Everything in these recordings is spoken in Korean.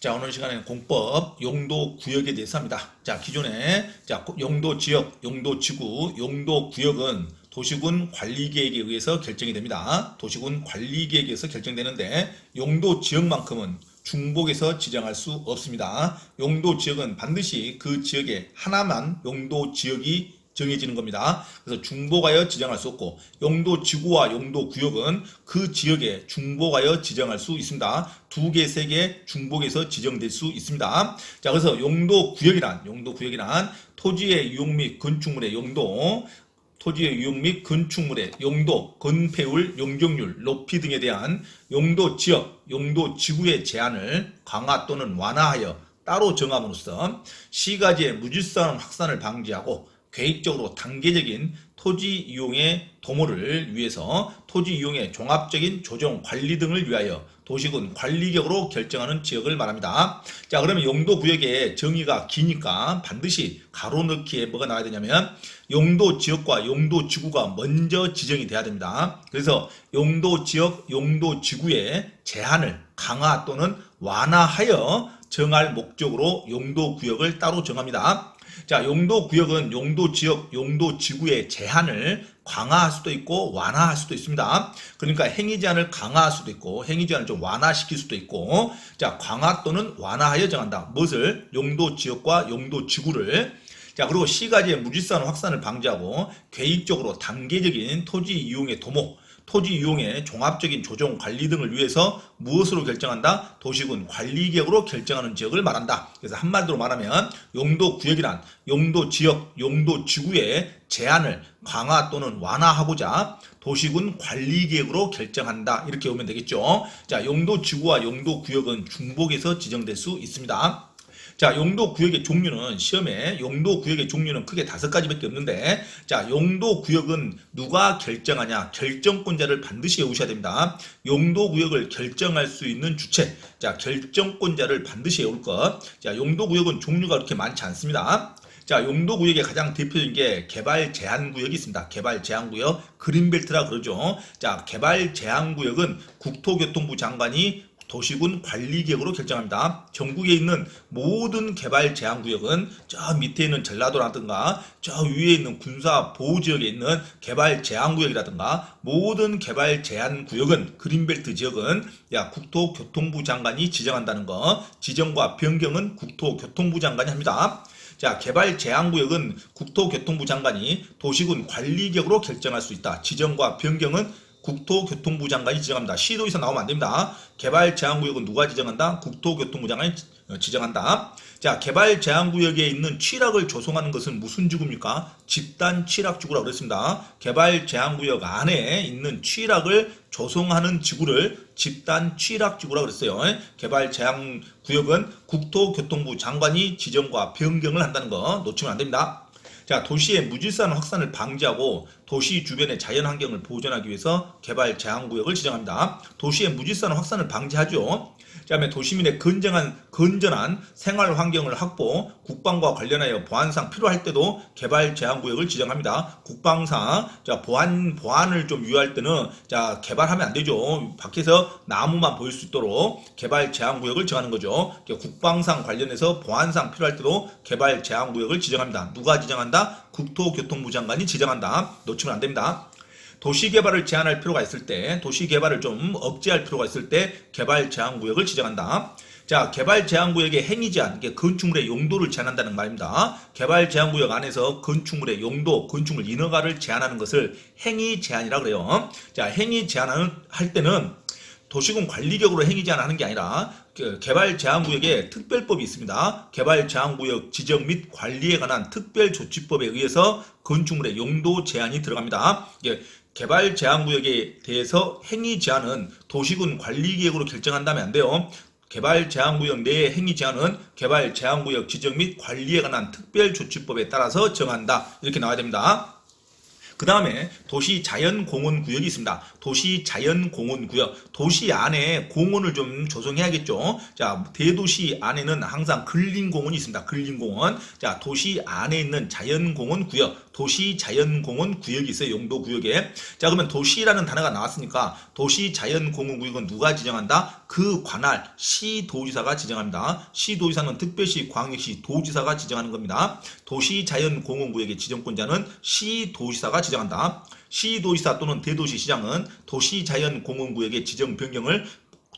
자, 오늘 시간에는 공법 용도 구역에 대해서 합니다. 자, 기존에 용도 지역, 용도 지구, 용도 구역은 도시군 관리계획에 의해서 결정이 됩니다. 도시군 관리계획에서 결정되는데 용도 지역만큼은 중복해서 지정할 수 없습니다. 용도 지역은 반드시 그 지역에 하나만 용도 지역이 정해지는 겁니다. 그래서 중복하여 지정할 수 없고 용도 지구와 용도 구역은 그 지역에 중복하여 지정할 수 있습니다. 두 개, 세 개 중복해서 지정될 수 있습니다. 자, 그래서 용도 구역이란 토지의 유용 및 건축물의 용도, 토지의 유용 및 건축물의 용도, 건폐율, 용적률, 높이 등에 대한 용도 지역, 용도 지구의 제한을 강화 또는 완화하여 따로 정함으로써 시가지의 무질서한 확산을 방지하고 계획적으로 단계적인 토지 이용의 도모를 위해서 토지 이용의 종합적인 조정 관리 등을 위하여 도시군 관리격으로 결정하는 지역을 말합니다. 자, 그러면 용도 구역의 정의가 기니까 반드시 가로 넣기에 뭐가 나와야 되냐면 용도 지역과 용도 지구가 먼저 지정이 돼야 됩니다. 그래서 용도 지역, 용도 지구의 제한을 강화 또는 완화하여 정할 목적으로 용도 구역을 따로 정합니다. 자, 용도 구역은 용도 지역, 용도 지구의 제한을 강화할 수도 있고 완화할 수도 있습니다. 그러니까 행위 제한을 강화할 수도 있고 행위 제한을 좀 완화시킬 수도 있고, 자, 강화 또는 완화하여 정한다. 무엇을? 용도 지역과 용도 지구를. 자, 그리고 시가지의 무질서한 확산을 방지하고 계획적으로 단계적인 토지 이용의 도모, 토지 이용의 종합적인 조정 관리 등을 위해서 무엇으로 결정한다? 도시군 관리계획으로 결정하는 지역을 말한다. 그래서 한마디로 말하면 용도 구역이란 용도 지역, 용도 지구의 제한을 강화 또는 완화하고자 도시군 관리계획으로 결정한다. 이렇게 보면 되겠죠. 자, 용도 지구와 용도 구역은 중복해서 지정될 수 있습니다. 자, 용도 구역의 종류는 시험에 용도 구역의 종류는 크게 5가지밖에 없는데, 자, 용도 구역은 누가 결정하냐? 결정권자를 반드시 외우셔야 됩니다. 용도 구역을 결정할 수 있는 주체, 자, 결정권자를 반드시 외울 것. 자, 용도 구역은 종류가 그렇게 많지 않습니다. 자, 용도 구역의 가장 대표적인 게 개발 제한 구역이 있습니다. 개발 제한 구역, 그린벨트라 그러죠. 자, 개발 제한 구역은 국토교통부 장관이 도시군 관리계획으로 결정합니다. 전국에 있는 모든 개발 제한구역은 저 밑에 있는 전라도라든가 저 위에 있는 군사 보호지역에 있는 개발 제한구역이라든가 모든 개발 제한구역은 그린벨트 지역은 국토교통부 장관이 지정한다는 거, 지정과 변경은 국토교통부 장관이 합니다. 자, 개발 제한구역은 국토교통부 장관이 도시군 관리계획으로 결정할 수 있다. 지정과 변경은 국토교통부 장관이 지정합니다. 시도에서 나오면 안 됩니다. 개발 제한구역은 누가 지정한다? 국토교통부 장관이 지정한다. 자, 개발 제한구역에 있는 취락을 조성하는 것은 무슨 지구입니까? 집단 취락지구라고 그랬습니다. 개발 제한구역 안에 있는 취락을 조성하는 지구를 집단 취락지구라고 그랬어요. 개발 제한구역은 국토교통부 장관이 지정과 변경을 한다는 거 놓치면 안 됩니다. 자, 도시의 무질서한 확산을 방지하고 도시 주변의 자연환경을 보존하기 위해서 개발 제한구역을 지정합니다. 도시의 무질서한 확산을 방지하죠. 그 다음에 도시민의 건전한 생활환경을 확보, 국방과 관련하여 보안상 필요할 때도 개발 제한구역을 지정합니다. 국방상 보안을 좀 유의할 때는 개발하면 안 되죠. 밖에서 나무만 보일 수 있도록 개발 제한구역을 정하는 거죠. 국방상 관련해서 보안상 필요할 때도 개발 제한구역을 지정합니다. 누가 지정한다? 국토교통부 장관이 지정한다. 놓치면 안 됩니다. 도시개발을 제한할 필요가 있을 때, 도시개발을 좀 억제할 필요가 있을 때 개발 제한구역을 지정한다. 자, 개발 제한구역의 행위 제한, 이게 건축물의 용도를 제한한다는 말입니다. 개발 제한구역 안에서 건축물의 용도, 건축물 인허가를 제한하는 것을 행위 제한이라고 그래요. 자, 행위 제한을 할 때는 도시군 관리격으로 행위 제한하는 게 아니라 개발 제한구역에 특별법이 있습니다. 개발 제한구역 지정 및 관리에 관한 특별조치법에 의해서 건축물의 용도 제한이 들어갑니다. 개발 제한구역에 대해서 행위 제한은 도시군 관리계획으로 결정한다면 안 돼요. 개발 제한구역 내의 행위 제한은 개발 제한구역 지정 및 관리에 관한 특별조치법에 따라서 정한다. 이렇게 나와야 됩니다. 그 다음에 도시자연공원구역이 있습니다. 도시자연공원구역. 도시 안에 공원을 좀 조성해야겠죠. 자, 대도시 안에는 항상 근린공원이 있습니다. 근린공원. 자, 도시 안에 있는 자연공원구역. 도시자연공원구역이 있어요. 용도구역에. 자, 그러면 도시라는 단어가 나왔으니까 도시자연공원구역은 누가 지정한다? 그 관할 시도지사가 지정합니다. 시도지사는 특별시, 광역시, 도지사가 지정하는 겁니다. 도시자연공원구역의 지정권자는 시도지사가 지정한다. 시도지사 또는 대도시시장은 도시자연공원구역의 지정 변경을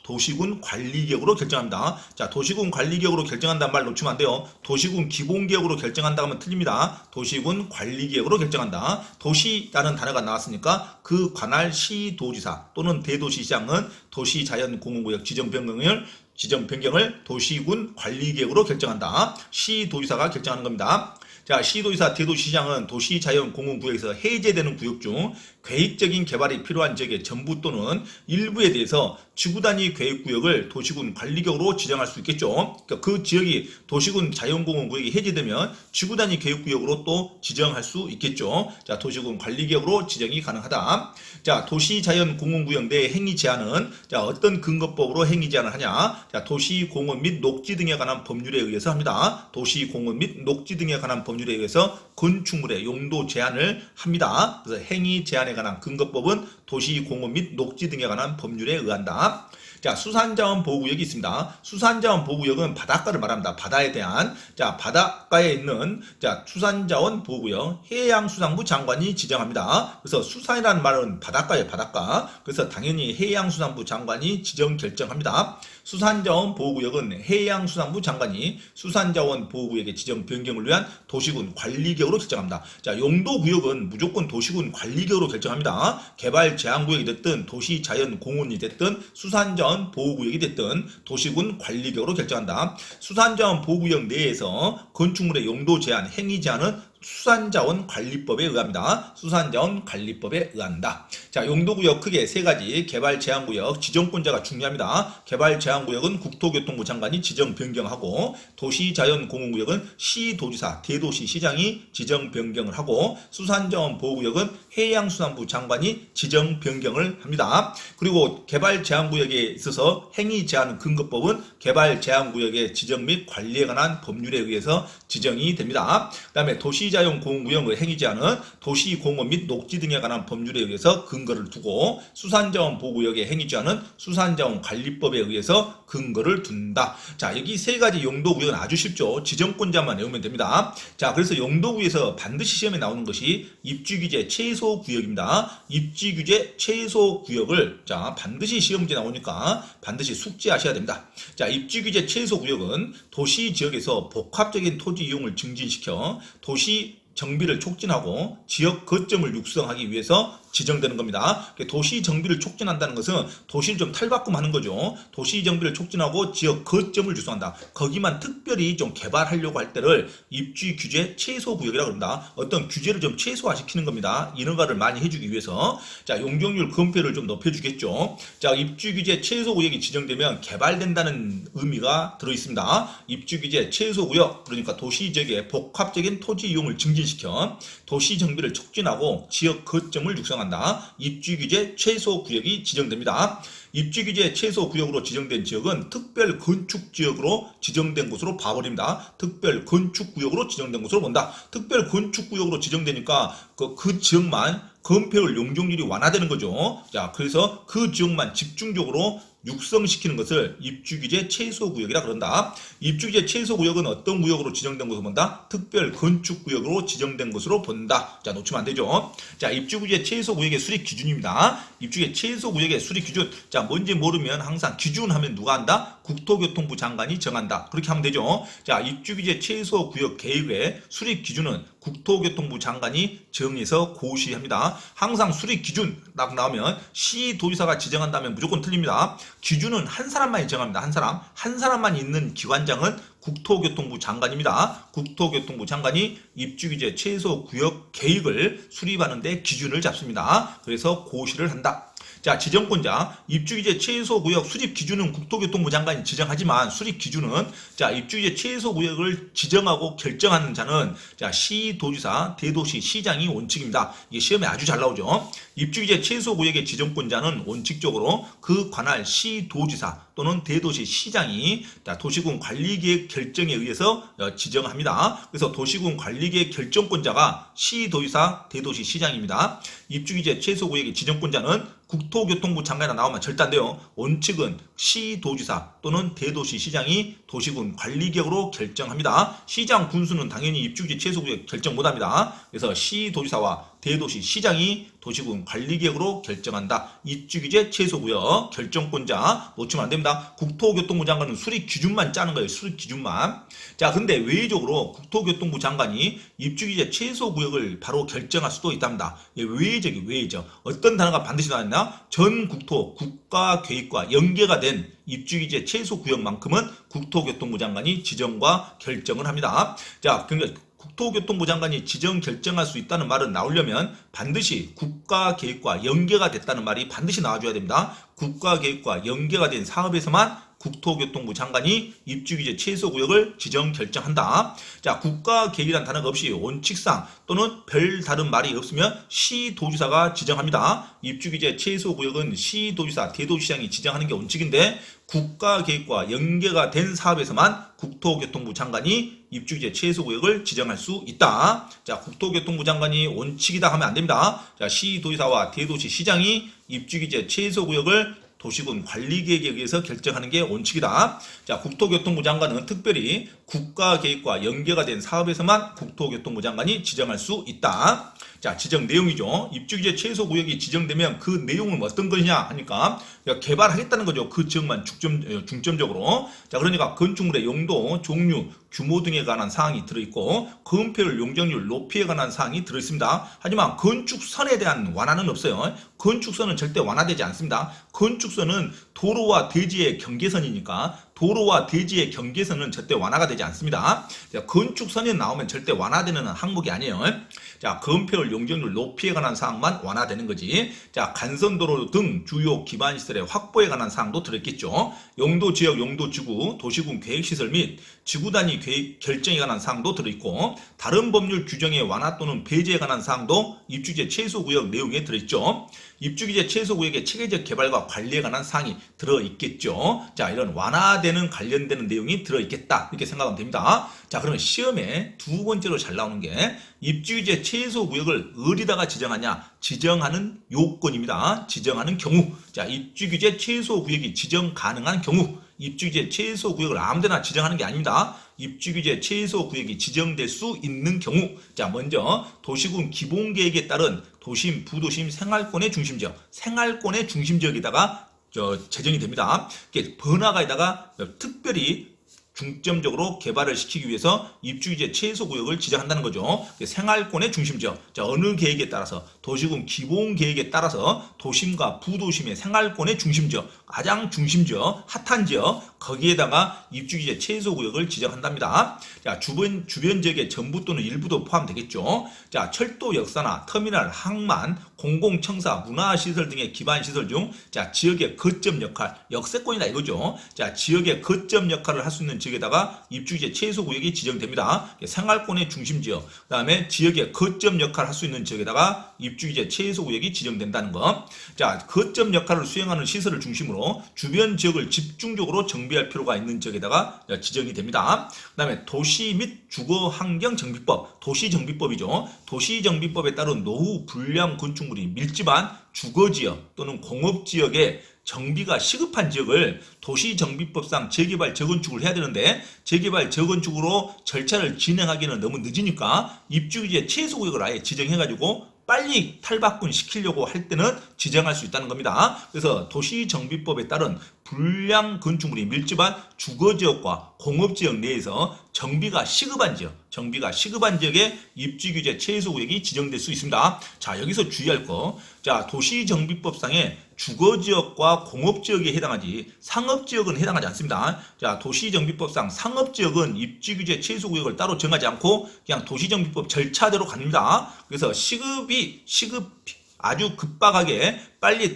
도시군 관리계획으로 결정합니다. 자, 도시군 관리계획으로 결정한다는 말 놓치면 안 돼요. 도시군 기본계획으로 결정한다 하면 틀립니다. 도시군 관리계획으로 결정한다. 도시라는 단어가 나왔으니까 그 관할 시도지사 또는 대도시시장은 도시자연공원구역 지정 변경을 도시군 관리계획으로 결정한다. 시도지사가 결정하는 겁니다. 자, 시도지사, 대도시시장은 도시자연공원구역에서 해제되는 구역 중 계획적인 개발이 필요한 지역의 전부 또는 일부에 대해서 지구단위 계획구역을 도시군 관리구역으로 지정할 수 있겠죠. 그러니까 그 지역이 도시군 자연공원구역이 해제되면 지구단위 계획구역으로 또 지정할 수 있겠죠. 자, 도시군 관리구역으로 지정이 가능하다. 자, 도시자연공원구역 내 행위 제한은 자, 어떤 근거법으로 행위 제한을 하냐? 자, 도시공원 및 녹지 등에 관한 법률에 의해서 합니다. 도시공원 및 녹지 등에 관한 법률에 의해서 건축물의 용도 제한을 합니다. 그래서 행위 제한에 관한 근거법은 도시공원 및 녹지 등에 관한 법률에 의한다. 자, 수산자원 보호구역이 있습니다. 수산자원 보호구역은 바닷가를 말합니다. 바다에 대한. 자, 바닷가에 있는 자, 수산자원 보호구역 해양수산부 장관이 지정합니다. 그래서 수산이라는 말은 바닷가예요, 바닷가. 그래서 당연히 해양수산부 장관이 지정 결정합니다. 수산자원 보호구역은 해양수산부 장관이 수산자원 보호구역의 지정 변경을 위한 도시군 관리계획으로 결정합니다. 자, 용도구역은 무조건 도시군 관리계획으로 결정합니다. 개발 제한구역이 됐든 도시자연공원이 됐든 수산자원 보호구역이 됐든 도시군 관리계획으로 결정한다. 수산자원 보호구역 내에서 건축물의 용도 제한, 행위 제한은 수산자원관리법에 의합니다. 수산자원관리법에 의한다. 자, 용도구역 크게 세 가지. 개발제한구역, 지정권자가 중요합니다. 개발제한구역은 국토교통부 장관이 지정 변경하고, 도시자연공원구역은 시도지사, 대도시시장이 지정 변경을 하고, 수산자원보호구역은 해양수산부 장관이 지정 변경을 합니다. 그리고 개발제한구역에 있어서 행위제한 근거법은 개발제한구역의 지정 및 관리에 관한 법률에 의해서 지정이 됩니다. 그 다음에 도시자연공원구역의 행위제한은 도시공원 및 녹지 등에 관한 법률에 의해서 근거를 두고, 수산자원 보호구역의 행위제한은 수산자원관리법에 의해서 근거를 둔다. 자, 여기 세 가지 용도구역은 아주 쉽죠. 지정권자만 외우면 됩니다. 자, 그래서 용도구역에서 반드시 시험에 나오는 것이 입지규제 최소구역입니다. 입지규제 최소구역을 자, 반드시 시험지에 나오니까 반드시 숙지하셔야 됩니다. 자, 입지규제 최소구역은 도시지역에서 복합적인 토지 이용을 증진시켜 도시 정비를 촉진하고 지역 거점을 육성하기 위해서 지정되는 겁니다. 도시 정비를 촉진한다는 것은 도시를 좀 탈바꿈하는 거죠. 도시 정비를 촉진하고 지역 거점을 육성한다. 거기만 특별히 좀 개발하려고 할 때를 입지 규제 최소 구역이라고 합니다. 어떤 규제를 좀 최소화시키는 겁니다. 인허가를 많이 해주기 위해서. 자, 용적률 건폐를 좀 높여주겠죠. 자, 입지 규제 최소 구역이 지정되면 개발된다는 의미가 들어 있습니다. 입지 규제 최소 구역, 그러니까 도시 지역의 복합적인 토지 이용을 증진시켜 도시 정비를 촉진하고 지역 거점을 육성한다. 입지규제 최소구역이 지정됩니다. 입지규제 최소구역으로 지정된 지역은 특별건축지역으로 지정된 곳으로 봐버립니다. 특별건축구역으로 지정된 곳으로 본다. 특별건축구역으로 지정되니까 그 지역만 건폐율 용적률이 완화되는 거죠. 자, 그래서 그 지역만 집중적으로 육성시키는 것을 입주규제 최소구역이라 그런다. 입주규제 최소구역은 어떤 구역으로 지정된 것으로 본다? 특별건축구역으로 지정된 것으로 본다. 자, 놓치면 안 되죠. 자, 입주규제 최소구역의 수립 기준입니다. 입주규제 최소구역의 수립 기준. 자, 뭔지 모르면 항상 기준 하면 누가 한다? 국토교통부 장관이 정한다. 그렇게 하면 되죠. 자, 입주규제 최소구역 계획의 수립 기준은 국토교통부 장관이 정해서 고시합니다. 항상 수립 기준 딱 나오면 시도지사가 지정한다면 무조건 틀립니다. 기준은 한 사람만이 정합니다. 한 사람만 있는 기관장은 국토교통부 장관입니다. 국토교통부 장관이 입주규제 최소구역 계획을 수립하는 데 기준을 잡습니다. 그래서 고시를 한다. 자, 지정권자, 입주규제 최소구역 수립 기준은 국토교통부 장관이 지정하지만 수립 기준은 자, 입주규제 최소구역을 지정하고 결정하는 자는 자, 시도지사, 대도시, 시장이 원칙입니다. 이게 시험에 아주 잘 나오죠. 입주규제 최소구역의 지정권자는 원칙적으로 그 관할 시도지사 또는 대도시 시장이 자, 도시군 관리계획 결정에 의해서 지정합니다. 그래서 도시군 관리계획 결정권자가 시도지사, 대도시 시장입니다. 입주규제 최소구역의 지정권자는 국토교통부 장관이 나오면 절대 안 돼요. 원칙은 시도지사 또는 대도시 시장이 도시군 관리계획으로 결정합니다. 시장 군수는 당연히 입주규제 최소구역 결정 못합니다. 그래서 시도지사와 대도시 시장이 도시군 관리계획으로 결정한다. 입주규제 최소구역 결정권자 놓치면 안 됩니다. 국토교통부 장관은 수립 기준만 짜는 거예요. 수립 기준만. 자, 근데 외의적으로 국토교통부 장관이 입주규제 최소구역을 바로 결정할 수도 있답니다. 외의적. 어떤 단어가 반드시 나왔나? 전 국토 국가계획과 연계가 된 입주규제 최소구역만큼은 국토교통부 장관이 지정과 결정을 합니다. 자, 그러니까 국토교통부 장관이 지정 결정할 수 있다는 말은 나오려면 반드시 국가계획과 연계가 됐다는 말이 반드시 나와줘야 됩니다. 국가계획과 연계가 된 사업에서만 국토교통부 장관이 입주규제 최소구역을 지정 결정한다. 자, 국가계획이라는 단어가 없이 원칙상 또는 별다른 말이 없으면 시도지사가 지정합니다. 입주규제 최소구역은 시도지사, 대도시장이 지정하는 게 원칙인데 국가계획과 연계가 된 사업에서만 국토교통부 장관이 입주규제 최소구역을 지정할 수 있다. 자, 국토교통부 장관이 원칙이다 하면 안 됩니다. 자, 시도지사와 대도시 시장이 입주규제 최소구역을 도시군 관리계획에 의해서 결정하는 게 원칙이다. 자, 국토교통부 장관은 특별히 국가계획과 연계가 된 사업에서만 국토교통부 장관이 지정할 수 있다. 자, 지정 내용이죠. 입주규제 최소구역이 지정되면 그 내용은 어떤 거냐 하니까 개발하겠다는 거죠. 그 지역만 중점적으로. 자, 그러니까 건축물의 용도, 종류, 규모 등에 관한 사항이 들어있고 건폐율, 용적률, 높이에 관한 사항이 들어있습니다. 하지만 건축선에 대한 완화는 없어요. 건축선은 절대 완화되지 않습니다. 건축선은 도로와 대지의 경계선이니까 도로와 대지의 경계선은 절대 완화가 되지 않습니다. 자, 건축선이 나오면 절대 완화되는 항목이 아니에요. 자, 건폐율, 용적률, 높이에 관한 사항만 완화되는 거지. 자, 간선도로 등 주요 기반시설의 확보에 관한 사항도 들어있겠죠. 용도지역, 용도지구, 도시군 계획시설 및 지구단위 계획 결정에 관한 사항도 들어있고 다른 법률 규정의 완화 또는 배제에 관한 사항도 입주규제 최소구역 내용에 들어있죠. 입주규제 최소구역의 체계적 개발과 관리에 관한 사항이 들어있겠죠. 자, 이런 완화되는 관련되는 내용이 들어있겠다 이렇게 생각하면 됩니다. 자, 그러면 시험에 두 번째로 잘 나오는 게 입주규제 최소구역을 어디다가 지정하냐? 지정하는 요건입니다. 지정하는 경우. 자, 입주규제 최소구역이 지정 가능한 경우. 입주규제 최소구역을 아무데나 지정하는 게 아닙니다. 입주규제 최소구역이 지정될 수 있는 경우. 자, 먼저 도시군 기본계획에 따른 도심, 부도심, 생활권의 중심지역. 생활권의 중심지역에다가 제정이 됩니다. 번화가에다가 특별히 중점적으로 개발을 시키기 위해서 입주규제 최소구역을 지정한다는 거죠. 생활권의 중심지역. 자, 어느 계획에 따라서 도시군 기본 계획에 따라서 도심과 부도심의 생활권의 중심지역, 가장 중심지역, 핫한 지역 거기에다가 입주규제 최소구역을 지정한답니다. 자, 주변 지역의 전부 또는 일부도 포함되겠죠. 자, 철도 역사나 터미널, 항만, 공공청사, 문화시설 등의 기반시설 중 자, 지역의 거점 역할, 역세권이다 이거죠. 자, 지역의 거점 역할을 할 수 있는 지역에다가 입주규제 최소구역이 지정됩니다. 생활권의 중심지역, 그 다음에 지역의 거점 역할을 할 수 있는 지역에다가 입주규제 최소구역이 지정된다는 것. 자, 거점 역할을 수행하는 시설을 중심으로 주변 지역을 집중적으로 정비할 필요가 있는 지역에다가 지정이 됩니다. 그 다음에 도시 및 주거환경정비법, 도시정비법이죠. 도시정비법에 따른 노후 불량 건축물이 밀집한 주거지역 또는 공업지역에 정비가 시급한 지역을 도시정비법상 재개발 재건축을 해야 되는데 재개발 재건축으로 절차를 진행하기는 너무 늦으니까 입주규제 최소구역을 아예 지정해가지고 빨리 탈바꿈 시키려고 할 때는 지정할 수 있다는 겁니다. 그래서 도시정비법에 따른 불량 건축물이 밀집한 주거지역과 공업지역 내에서 정비가 시급한 지역에 입주규제 최소구역이 지정될 수 있습니다. 자, 여기서 주의할 거. 자, 도시정비법상에 주거지역과 공업지역에 해당하지 상업지역은 해당하지 않습니다. 자, 도시정비법상 상업지역은 입주규제 최소구역을 따로 정하지 않고 그냥 도시정비법 절차대로 갑니다. 그래서 시급 아주 급박하게 빨리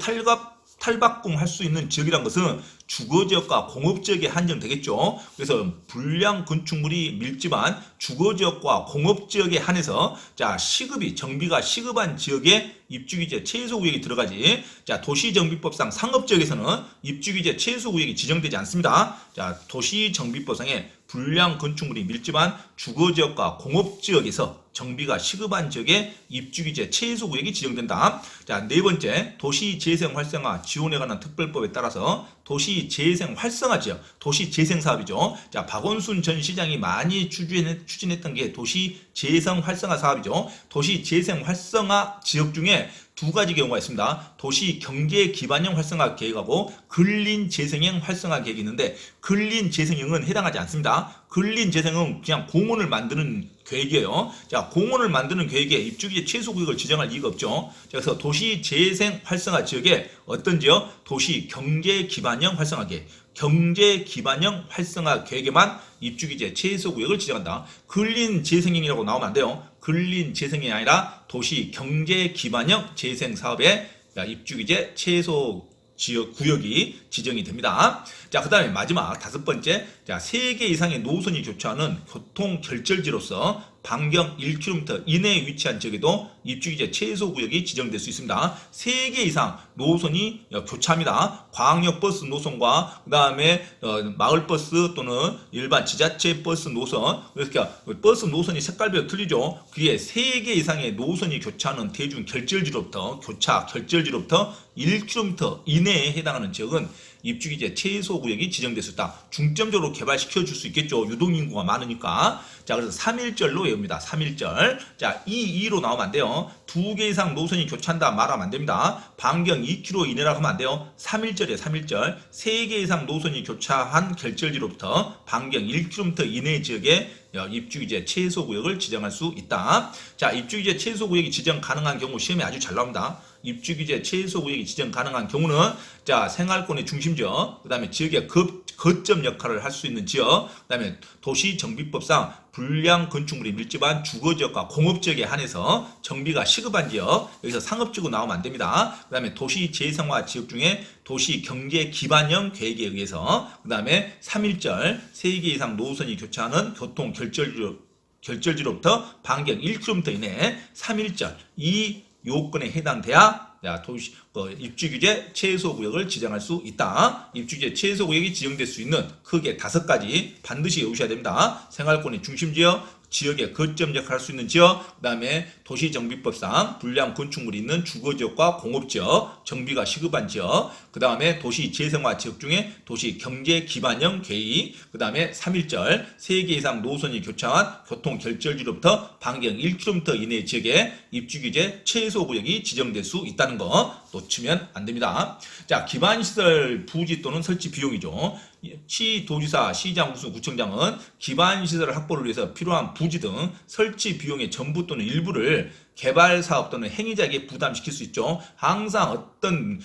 탈바꿈할 수 있는 지역이란 것은 주거지역과 공업지역에 한정되겠죠. 그래서 불량 건축물이 밀집한 주거지역과 공업지역에 한해서 자 시급이 정비가 시급한 지역에 입주규제 최소구역이 들어가지. 자 도시정비법상 상업지역에서는 입주규제 최소구역이 지정되지 않습니다. 자 도시정비법상에 불량 건축물이 밀집한 주거지역과 공업지역에서 정비가 시급한 지역에 입주규제 최소구역이 지정된다. 자, 네 번째, 도시재생 활성화 지원에 관한 특별법에 따라서 도시재생 활성화 지역, 도시재생 사업이죠. 자, 박원순 전 시장이 많이 추진했던 게 도시재생 활성화 사업이죠. 도시재생 활성화 지역 중에 두 가지 경우가 있습니다. 도시 경제 기반형 활성화 계획하고 근린 재생형 활성화 계획이 있는데 근린 재생형은 해당하지 않습니다. 근린 재생은 그냥 공원을 만드는 계획이에요. 자, 공원을 만드는 계획에 입주규제 최소 구역을 지정할 이유가 없죠. 그래서 도시 재생 활성화 지역에 어떤 지역? 도시 경제 기반형 활성화 계획. 경제 기반형 활성화 계획에만 입주규제 최소 구역을 지정한다. 근린 재생형이라고 나오면 안 돼요. 근린 재생이 아니라 도시 경제 기반형 재생 사업에 입주규제 최소 지역 구역이 지정이 됩니다. 자, 그 다음에 마지막 다섯 번째, 자, 3개 이상의 노선이 교차하는 교통 결절지로서 반경 1km 이내에 위치한 지역에도 입주규제 최소 구역이 지정될 수 있습니다. 3개 이상 노선이 교차합니다. 광역버스 노선과 그 다음에 마을버스 또는 일반 지자체 버스 노선, 그러니까 버스 노선이 색깔별로 틀리죠. 그게 3개 이상의 노선이 교차하는 대중 결절지로부터 1km 이내에 해당하는 지역은 입주규제 최소 구역이 지정될 수 있다. 중점적으로 개발시켜 줄 수 있겠죠. 유동인구가 많으니까. 자, 그래서 3.1절로 외웁니다. 3.1절. 자, 2로 나오면 안 돼요. 2개 이상 노선이 교차한다 말하면 안 됩니다. 반경 2km 이내라고 하면 안 돼요. 3.1절이에요. 3.1절. 3개 이상 노선이 교차한 결절지로부터 반경 1km 이내 지역에 입주규제 최소 구역을 지정할 수 있다. 자, 입주규제 최소 구역이 지정 가능한 경우 시험에 아주 잘 나옵니다. 입주규제 최소 구역이 지정 가능한 경우는 자 생활권의 중심지역, 그 다음에 지역의 거점 역할을 할 수 있는 지역, 그 다음에 도시정비법상 불량 건축물이 밀집한 주거지역과 공업지역에 한해서 정비가 시급한 지역, 여기서 상업지구 나오면 안 됩니다. 그 다음에 도시재생화 지역 중에 도시경제 기반형 계획에 의해서, 그 다음에 3.1절 3개 이상 노선이 교차하는 교통 결절지로부터 반경 1km 이내 3.1절 이 요건에 해당돼야 도시 입주규제 최소 구역을 지정할 수 있다. 입주규제 최소 구역이 지정될 수 있는 크게 5가지 반드시 외우셔야 됩니다. 생활권의 중심지역, 지역의 거점 역할을 할 수 있는 지역, 그 다음에 도시정비법상 불량 건축물이 있는 주거지역과 공업지역, 정비가 시급한 지역, 그 다음에 도시재생화 지역 중에 도시경제기반형 계획, 그 다음에 3.1절 3개 이상 노선이 교차한 교통결절지로부터 반경 1km 이내 지역에 입주규제 최소구역이 지정될 수 있다는 거 놓치면 안 됩니다. 자, 기반시설 부지 또는 설치 비용이죠. 시도지사, 시장, 구청장은 기반시설 확보를 위해서 필요한 부지 등 설치 비용의 전부 또는 일부를 개발사업 또는 행위자에게 부담시킬 수 있죠. 항상 어떤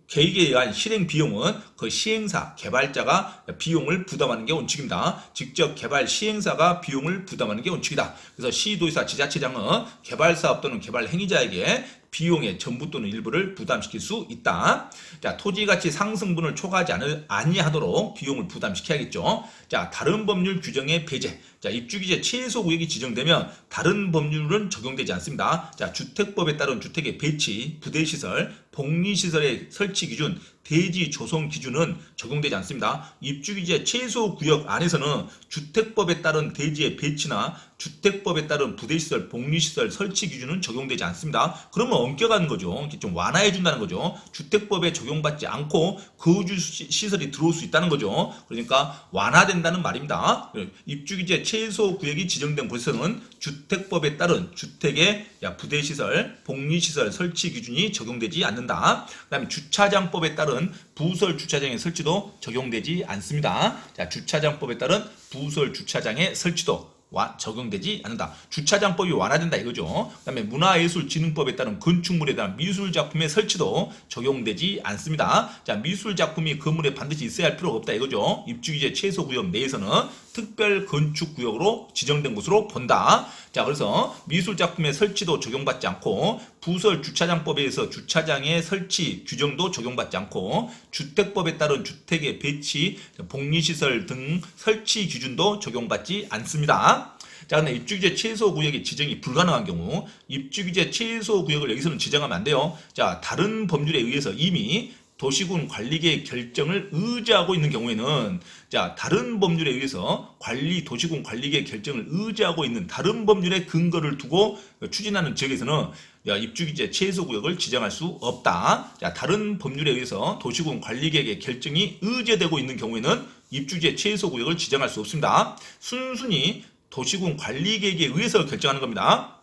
계획에 의한 실행 비용은 그 시행사, 개발자가 비용을 부담하는 게 원칙입니다. 직접 개발 시행사가 비용을 부담하는 게 원칙이다. 그래서 시도지사, 지자체장은 개발사업 또는 개발 행위자에게 비용의 전부 또는 일부를 부담시킬 수 있다. 자, 토지가치 상승분을 초과하지 아니하도록 비용을 부담시켜야겠죠. 자, 다른 법률 규정의 배제. 자, 입주규제 최소 구역이 지정되면 다른 법률은 적용되지 않습니다. 자, 주택법에 따른 주택의 배치, 부대시설, 복리시설의 설치 기준, 대지 조성 기준은 적용되지 않습니다. 입주규제 최소 구역 안에서는 주택법에 따른 대지의 배치나 주택법에 따른 부대시설, 복리시설 설치 기준은 적용되지 않습니다. 그러면 엄격한 거죠. 좀 완화해 준다는 거죠. 주택법에 적용받지 않고 거주시설이 들어올 수 있다는 거죠. 그러니까 완화된다는 말입니다. 입주규제 최소 구역이 지정된 곳에서는 주택법에 따른 주택의 부대시설, 복리시설 설치 기준이 적용되지 않는다. 그 다음에 주차장법에 따른 부설 주차장의 설치도 적용되지 않습니다. 자, 주차장법에 따른 부설 주차장의 설치도 적용되지 않는다. 주차장법이 완화된다 이거죠. 그다음에 문화예술진흥법에 따른 건축물에 대한 미술작품의 설치도 적용되지 않습니다. 자, 미술작품이 건물에 반드시 있어야 할 필요가 없다 이거죠. 입주규제 최소구역 내에서는 특별 건축구역으로 지정된 곳으로 본다. 자, 그래서 미술작품의 설치도 적용받지 않고 부설 주차장법에 의해서 주차장의 설치 규정도 적용받지 않고 주택법에 따른 주택의 배치, 복리시설 등 설치 기준도 적용받지 않습니다. 자, 근데 입주규제 최소구역의 지정이 불가능한 경우 입주규제 최소구역을 여기서는 지정하면 안 돼요. 자, 다른 법률에 의해서 이미 도시군 관리계획 결정을 의지하고 있는 경우에는 자, 다른 법률에 의해서 도시군 관리계획 결정을 의지하고 있는 다른 법률의 근거를 두고 추진하는 지역에서는 입주규제 최소구역을 지정할 수 없다. 자, 다른 법률에 의해서 도시군 관리계획의 결정이 의제되고 있는 경우에는 입주규제 최소구역을 지정할 수 없습니다. 순순히 도시군 관리계획에 의해서 결정하는 겁니다.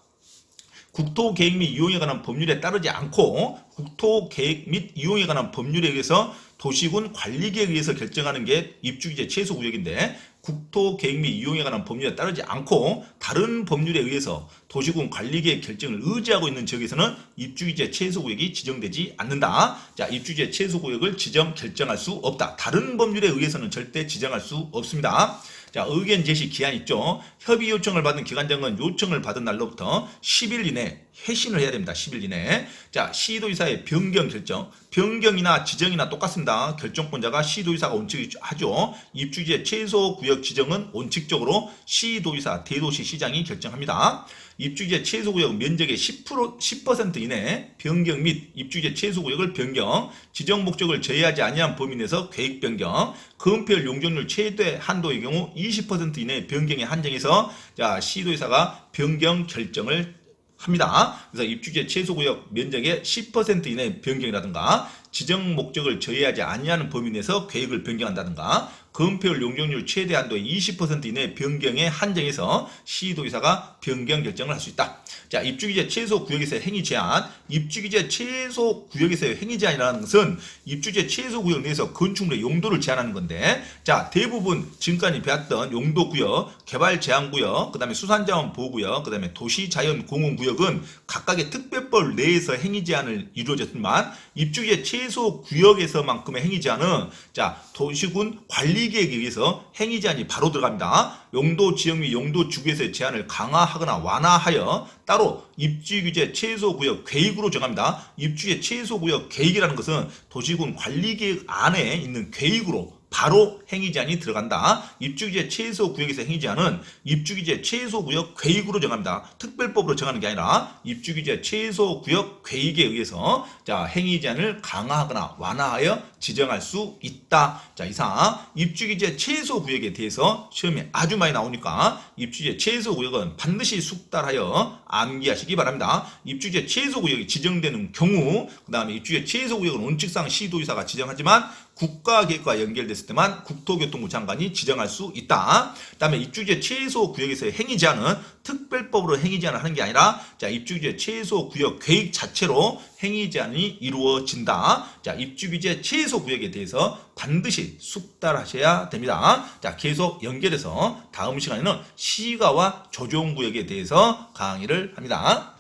국토계획 및 이용에 관한 법률에 따르지 않고 국토계획 및 이용에 관한 법률에 의해서 도시군 관리계획에 의해서 결정하는 게 입주규제 최소구역인데 국토계획 및 이용에 관한 법률에 따르지 않고 다른 법률에 의해서 도시군 관리계획 결정을 의지하고 있는 지역에서는 입주규제 최소구역이 지정되지 않는다. 자, 입주규제 최소구역을 결정할 수 없다. 다른 법률에 의해서는 절대 지정할 수 없습니다. 자, 의견 제시 기한 있죠. 협의 요청을 받은 기관장은 요청을 받은 날로부터 10일 이내 회신을 해야 됩니다. 10일 이내. 자, 시도의사의 변경 결정. 변경이나 지정이나 똑같습니다. 결정권자가 시도의사가 원칙하죠. 입주규제 최소구역 지정은 원칙적으로 시도의사, 대도시 시장이 결정합니다. 입주규제 최소구역 면적의 10% 이내 변경 및 입주규제 최소구역을 변경, 지정 목적을 제외하지 아니한 범위 내에서 계획 변경, 건폐율 용적률 최대 한도의 경우 20% 이내 변경에 한정해서 자, 시도의사가 변경 결정을 합니다. 그래서 입주규제 최소구역 면적의 10% 이내 변경이라든가 지정 목적을 제외하지 아니하는 범위 내에서 계획을 변경한다든가 건폐율 용적률 최대 한도의 20% 이내 변경에 한정해서 시도의사가 변경 결정을 할 수 있다. 자, 입주규제 최소구역에서의 행위 제한. 입주규제 최소구역에서의 행위 제한이라는 것은 입주규제 최소구역 내에서 건축물의 용도를 제한하는 건데 자, 대부분 지금까지 배웠던 용도구역, 개발제한구역, 그 다음에 수산자원 보호구역, 그 다음에 도시자연공원구역은 각각의 특별법 내에서 행위 제한을 이루어졌지만 입주규제 최소구역에서만큼의 행위 제한은 자, 도시군 관리계획에 의해서 행위 제한이 바로 들어갑니다. 용도 지역 및 용도 주구에서의 제한을 강화하거나 완화하여 따로 입주규제 최소구역 계획으로 정합니다. 입주규제 최소구역 계획이라는 것은 도시군 관리계획 안에 있는 계획으로 바로 행위 제한이 들어간다. 입주규제 최소구역에서 행위 제한은 입주규제 최소구역 계획으로 정합니다. 특별법으로 정하는 게 아니라 입주규제 최소구역 계획에 의해서 자, 행위 제한을 강화하거나 완화하여 지정할 수 있다. 자, 이상 입주규제 최소구역에 대해서 시험에 아주 많이 나오니까 입주규제 최소구역은 반드시 숙달하여 암기하시기 바랍니다. 입주규제 최소구역이 지정되는 경우 그 다음에 입주규제 최소구역은 원칙상 시도의사가 지정하지만 국가계획과 연결됐을 때만 국토교통부 장관이 지정할 수 있다. 그 다음에 입주규제 최소구역에서의 행위 제한은 특별법으로 행위 제한을 하는 게 아니라 자, 입주규제 최소구역 계획 자체로 행위 제한이 이루어진다. 자, 입주규제 최소구역에 대해서 반드시 숙달하셔야 됩니다. 자, 계속 연결해서 다음 시간에는 시가와 조정구역에 대해서 강의를 합니다.